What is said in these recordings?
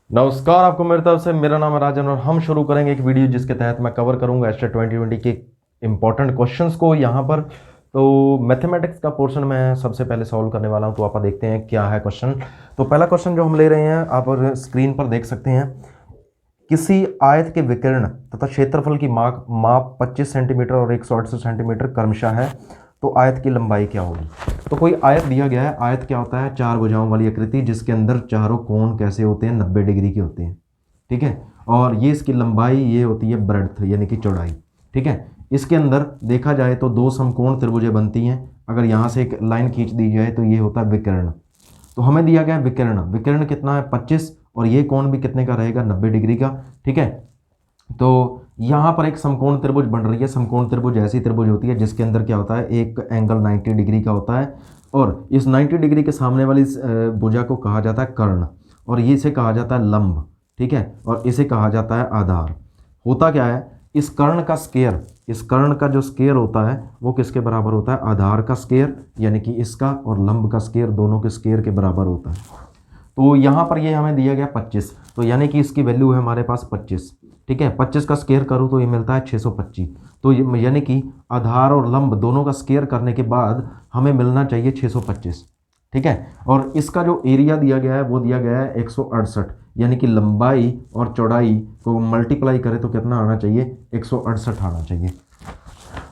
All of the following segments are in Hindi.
नमस्कार, आपको मेरी तरफ से। मेरा नाम है राजन और हम शुरू करेंगे एक वीडियो जिसके तहत मैं कवर करूंगा एस्टेट 2020 के इंपॉर्टेंट क्वेश्चंस को यहाँ पर। तो मैथमेटिक्स का पोर्शन मैं सबसे पहले सॉल्व करने वाला हूँ। तो आप देखते हैं क्या है क्वेश्चन। तो पहला क्वेश्चन जो हम ले रहे हैं आप स्क्रीन पर देख सकते हैं। किसी आयत के विकर्ण तथा क्षेत्रफल की माप 25 सेंटीमीटर और 168 सेंटीमीटर क्रमशः है, तो आयत की लंबाई क्या होगी। तो कोई आयत दिया गया है। आयत क्या होता है? चार भुजाओं वाली आकृति जिसके अंदर चारों कोण कैसे होते हैं? 90 डिग्री के होते हैं। ठीक है। और ये इसकी लंबाई ये होती है ब्रेड्थ यानी कि चौड़ाई। ठीक है। इसके अंदर देखा जाए तो दो समकोण त्रिभुजें बनती हैं। अगर यहाँ से एक लाइन खींच दी जाए तो ये होता है विकर्ण। तो हमें दिया गया है विकर्ण। विकर्ण कितना है? 25, और ये कोण भी कितने का रहेगा? 90 डिग्री का। ठीक है। तो यहाँ पर एक समकोण त्रिभुज बन रही है। समकोण त्रिभुज ऐसी त्रिभुज होती है जिसके अंदर क्या होता है? एक एंगल 90 डिग्री का होता है, और इस 90 डिग्री के सामने वाली भुजा को कहा जाता है कर्ण, और ये इसे कहा जाता है लंब। ठीक है। और इसे कहा जाता है आधार। होता क्या है? इस कर्ण का स्केयर, इस कर्ण का जो स्केयर होता है वो किसके बराबर होता है? आधार का स्केयर यानी कि इसका, और लंब का स्केयर दोनों के स्केयर के बराबर होता है। तो यहाँ पर ये हमें दिया गया 25, तो यानी कि इसकी वैल्यू है हमारे पास 25। ठीक है। 25 का स्केयर करूँ तो ये मिलता है 625। तो यानी कि आधार और लंब दोनों का स्केयर करने के बाद हमें मिलना चाहिए 625। ठीक है। और इसका जो एरिया दिया गया है वो दिया गया है 168, यानी कि लंबाई और चौड़ाई को मल्टीप्लाई करें तो कितना आना चाहिए? 168 आना चाहिए।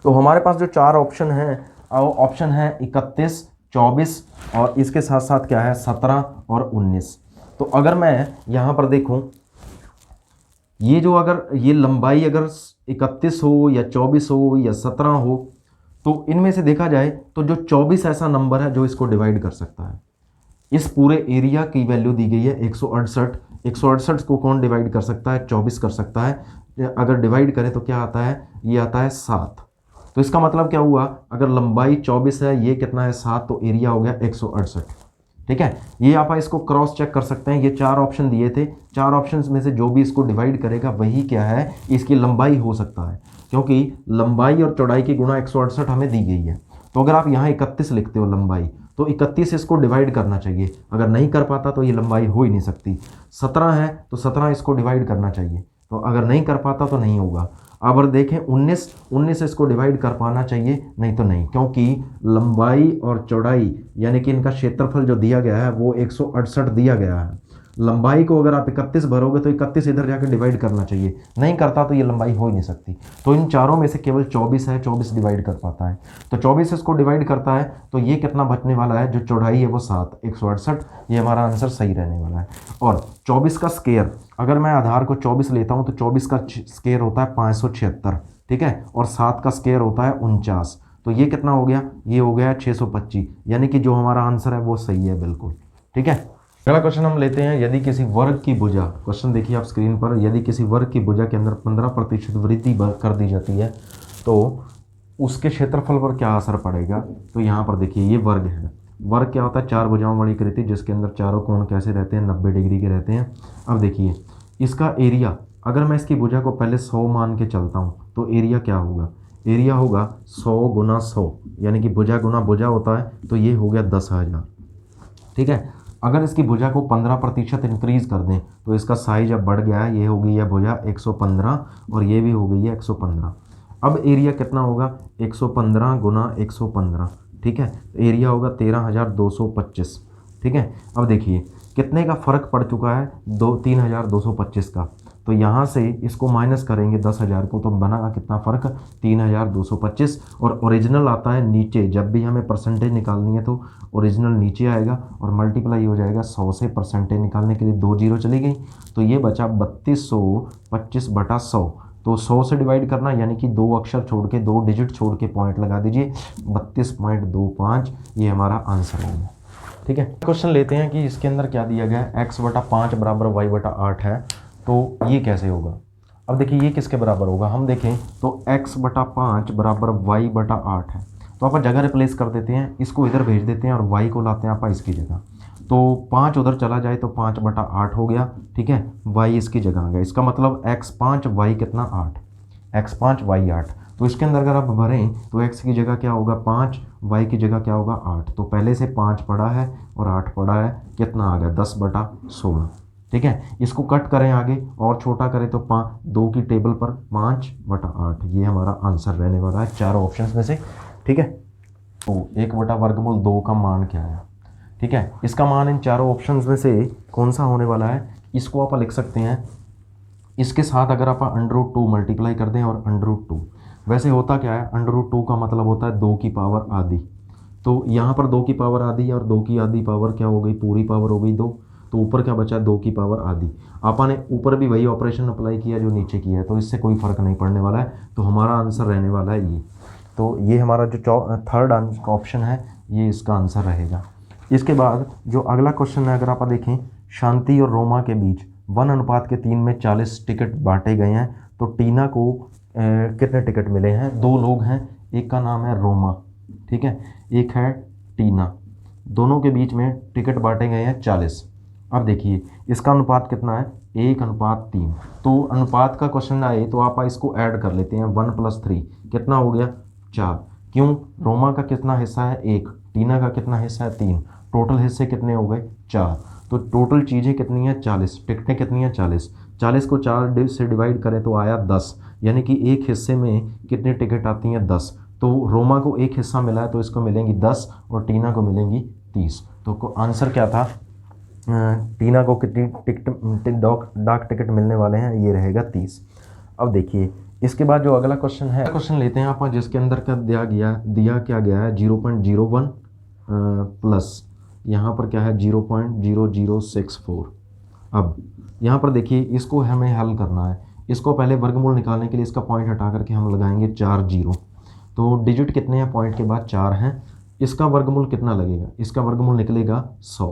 तो हमारे पास जो चार ऑप्शन हैं, ऑप्शन है 31, 24, और इसके साथ साथ क्या है? 17 और 19। तो अगर मैं यहाँ पर देखूँ, ये जो अगर ये लंबाई अगर 31 हो या 24 हो या 17 हो, तो इनमें से देखा जाए तो जो 24 ऐसा नंबर है जो इसको डिवाइड कर सकता है। इस पूरे एरिया की वैल्यू दी गई है 168। 168 को कौन डिवाइड कर सकता है? 24 कर सकता है। अगर डिवाइड करें तो क्या आता है? ये आता है 7। तो इसका मतलब क्या हुआ? अगर लंबाई 24 है, ये कितना है? 7, तो एरिया हो गया 168। ठीक है। ये आप इसको क्रॉस चेक कर सकते हैं। ये चार ऑप्शन दिए थे, चार ऑप्शन में से जो भी इसको डिवाइड करेगा वही क्या है? इसकी लंबाई हो सकता है, क्योंकि लंबाई और चौड़ाई की गुणा 168 हमें दी गई है। तो अगर आप यहाँ 31 लिखते हो लंबाई, तो 31 इसको डिवाइड करना चाहिए। अगर नहीं कर पाता तो ये लंबाई हो ही नहीं सकती। 17 है तो 17 इसको डिवाइड करना चाहिए, तो अगर नहीं कर पाता तो नहीं होगा। अगर देखें 19 इसको डिवाइड कर पाना चाहिए, नहीं तो नहीं, क्योंकि लंबाई और चौड़ाई यानी कि इनका क्षेत्रफल जो दिया गया है वो 168 दिया गया है। लंबाई को अगर आप 31 भरोगे तो 31 इधर जाकर डिवाइड करना चाहिए, नहीं करता तो ये लंबाई हो ही नहीं सकती। तो इन चारों में से केवल 24 है, 24 डिवाइड कर पाता है। तो 24 इसको डिवाइड करता है, तो ये कितना बचने वाला है? जो चौड़ाई है वो 7, 168। ये हमारा आंसर सही रहने वाला है। और 24 का स्केयर, अगर मैं आधार को 24 लेता हूँ तो 24 का स्केयर होता है 576। ठीक है। और 7 का स्केयर होता है 49। तो ये कितना हो गया? ये हो गया 625, यानी कि जो हमारा आंसर है वो सही है बिल्कुल। ठीक है। अगला क्वेश्चन हम लेते हैं। यदि किसी वर्ग की भुजा, क्वेश्चन देखिए आप स्क्रीन पर, यदि किसी वर्ग की भुजा के अंदर 15% वृद्धि कर दी जाती है तो उसके क्षेत्रफल पर क्या असर पड़ेगा। तो यहाँ पर देखिए ये वर्ग है। वर्ग क्या होता है? चार भुजाओं वाली आकृति जिसके अंदर चारों कोण कैसे रहते हैं? 90 डिग्री के रहते हैं। अब देखिए इसका एरिया, अगर मैं इसकी भुजा को पहले 100 मान के चलता हूँ तो एरिया क्या होगा? एरिया होगा 100 गुना 100, यानी कि भुजा गुना भुजा होता है, तो ये हो गया 10,000। ठीक है। अगर इसकी भुजा को 15% इंक्रीज कर दें तो इसका साइज अब बढ़ गया है। ये हो गई है भुजा 115, और ये भी हो गई है 115। अब एरिया कितना होगा? 115 गुना 115। ठीक है। एरिया होगा 13,225। ठीक है। अब देखिए कितने का फ़र्क पड़ चुका है? 3,225 का। तो यहाँ से इसको माइनस करेंगे 10,000 को, तो बना कितना फ़र्क? 3,225। और ओरिजिनल आता है नीचे। जब भी हमें परसेंटेज निकालनी है तो ओरिजिनल नीचे आएगा और मल्टीप्लाई हो जाएगा 100 से। परसेंटेज निकालने के लिए 2 जीरो चली गई, तो ये बचा 3225/100। तो 100 से डिवाइड करना, यानी कि 2 अक्षर छोड़ के, 2 डिजिट छोड़ के पॉइंट लगा दीजिए। 32.25 ये हमारा आंसर होगा। ठीक है। क्वेश्चन लेते हैं कि इसके अंदर क्या दिया गया है? x/5 बराबर y/8 है, तो ये कैसे होगा? अब देखिए ये किसके बराबर होगा? हम देखें तो x/5 बराबर y/8 है, तो आप जगह रिप्लेस कर देते हैं, इसको इधर भेज देते हैं और y को लाते हैं आप इसकी जगह। तो 5 उधर चला जाए तो 5/8 हो गया। ठीक है। y इसकी जगह आ गया। इसका मतलब x5 y कितना? 8, x5 y 8। तो इसके अंदर अगर आप भरें तो x की जगह क्या होगा? 5, y की जगह क्या होगा? 8। तो पहले से 5 पड़ा है और 8 पड़ा है, कितना आ गया? 10/16। ठीक है, इसको कट करें आगे और छोटा करें तो 2 की टेबल पर 5/8, ये हमारा आंसर रहने वाला है चारों ऑप्शंस में से। ठीक है, तो 1/वर्गमूल 2 का मान क्या है? ठीक है, इसका मान इन चारों ऑप्शंस में से कौन सा होने वाला है? इसको आप लिख सकते हैं, इसके साथ अगर आप √2 मल्टीप्लाई कर दें और √2, वैसे होता क्या है, √2 का मतलब होता है 2 की पावर आधी। तो यहाँ पर 2 की पावर आधी और 2 की आधी पावर क्या हो गई, पूरी पावर हो गई 2, तो ऊपर क्या बचा, 2 की पावर आधी। आपने ऊपर भी वही ऑपरेशन अप्लाई किया जो नीचे किया है, तो इससे कोई फ़र्क नहीं पड़ने वाला है, तो हमारा आंसर रहने वाला है ये। तो ये हमारा जो थर्ड ऑप्शन है ये इसका आंसर रहेगा। इसके बाद जो अगला क्वेश्चन है, अगर आप देखें, शांति और रोमा के बीच 1:3 में 40 टिकट बांटे गए हैं, तो टीना को कितने टिकट मिले हैं? 2 लोग हैं, एक का नाम है रोमा, ठीक है, एक है टीना, दोनों के बीच में टिकट बांटे गए हैं 40। अब देखिए इसका अनुपात कितना है, 1:3। तो अनुपात का क्वेश्चन आए तो आप इसको ऐड कर लेते हैं, 1 + 3 कितना हो गया, 4। क्यों? रोमा का कितना हिस्सा है, 1, टीना का कितना हिस्सा है, 3, टोटल हिस्से कितने हो गए, 4। तो टोटल चीज़ें कितनी हैं, 40, टिकटें कितनी हैं, 40। 40 को 4 से डिवाइड करें तो आया 10, यानी कि एक हिस्से में कितनी टिकट आती हैं, 10। तो रोमा को एक हिस्सा मिला है तो इसको मिलेंगी 10 और टीना को मिलेंगी 30। तो आंसर क्या था, टीना को कितनी डाक टिकट मिलने वाले हैं, ये रहेगा 30। अब देखिए इसके बाद जो अगला क्वेश्चन है, क्वेश्चन लेते हैं आप, जिसके अंदर क्या दिया क्या गया है, 0.01 प्लस यहाँ पर क्या है 0.0064। अब यहाँ पर देखिए इसको हमें हल करना है, इसको पहले वर्गमूल निकालने के लिए इसका पॉइंट हटा करके हम लगाएंगे 4 0। तो डिजिट कितने हैं, पॉइंट के बाद 4 हैं, इसका वर्गमूल कितना लगेगा, इसका वर्गमूल निकलेगा 100।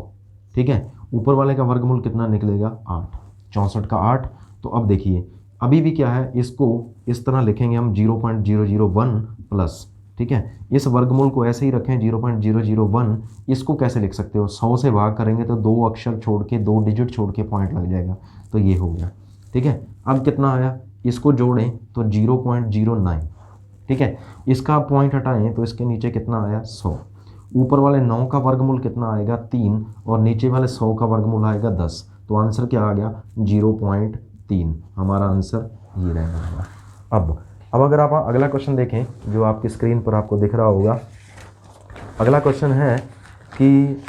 ठीक है, ऊपर वाले का वर्गमूल कितना निकलेगा, 8, 64 का 8। तो अब देखिए अभी भी क्या है, इसको इस तरह लिखेंगे हम 0.001 प्लस, ठीक है, इस वर्गमूल को ऐसे ही रखें 0.001। इसको कैसे लिख सकते हो, 100 से भाग करेंगे तो 2 अक्षर छोड़ के, 2 डिजिट छोड़ के पॉइंट लग जाएगा, तो ये हो गया। ठीक है, अब कितना आया, इसको जोड़ें तो 0.09, ठीक है, इसका पॉइंट हटाएं तो इसके नीचे कितना आया, 100। ऊपर वाले 9 का वर्गमूल कितना आएगा, 3, और नीचे वाले 100 का वर्गमूल आएगा 10। तो आंसर क्या आ गया, 0.3, हमारा आंसर ये रहेगा। अब अगर आप अगला क्वेश्चन देखें जो आपकी स्क्रीन पर आपको दिख रहा होगा, अगला क्वेश्चन है कि